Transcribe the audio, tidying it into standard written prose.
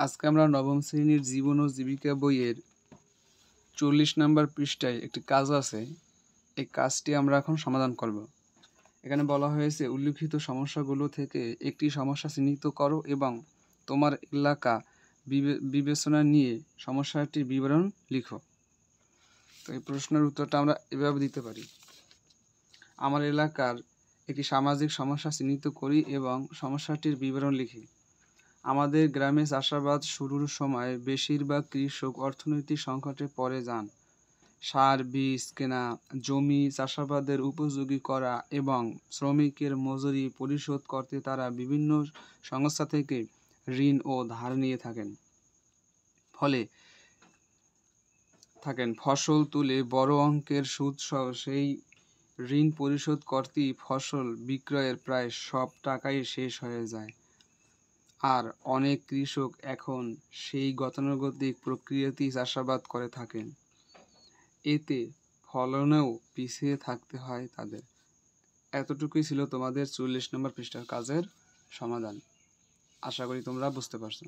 আজকে আমরা নবম শ্রেণীর জীবন ও জীবিকা বইয়ের 40 নম্বর পৃষ্ঠায় একটি কাজ আছে। এই কাজটি আমরা এখন সমাধান করব। এখানে বলা হয়েছে উল্লিখিত সমস্যাগুলো থেকে একটি সমস্যা চিহ্নিত করো এবং তোমার এলাকা বিবেচনা নিয়ে সমস্যাটির বিবরণ লিখো। তো এই প্রশ্নের উত্তরটা আমরা এভাবে দিতে পারি। আমার এলাকার একটি সামাজিক সমস্যা চিহ্নিত করি এবং সমস্যাটির বিবরণ লিখি। আমাদের গ্রামে চাষাবাদ শুরুর সময় বেশিরভাগ কৃষক অর্থনৈতিক সংকটে পড়ে যান। সার, বীজ কেনা, জমি চাষাবাদের উপযোগী করা এবং শ্রমিকের মজুরি পরিশোধ করতে তারা বিভিন্ন সংস্থা থেকে ঋণ ও ধার নিয়ে থাকেন। ফসল তুলে বড় অঙ্কের সুদ সহ সেই ঋণ পরিশোধ করতেই ফসল বিক্রয়ের প্রায় সব টাকাই শেষ হয়ে যায়। আর অনেক কৃষক এখন সেই গতানুগতিক প্রক্রিয়াতেই চাষাবাদ করে থাকেন। এতে ফলনেও পিছিয়ে থাকতে হয় তাদের। এতটুকুই ছিল তোমাদের 40 নম্বর পৃষ্ঠার কাজের সমাধান। আশা করি তোমরা বুঝতে পারছো।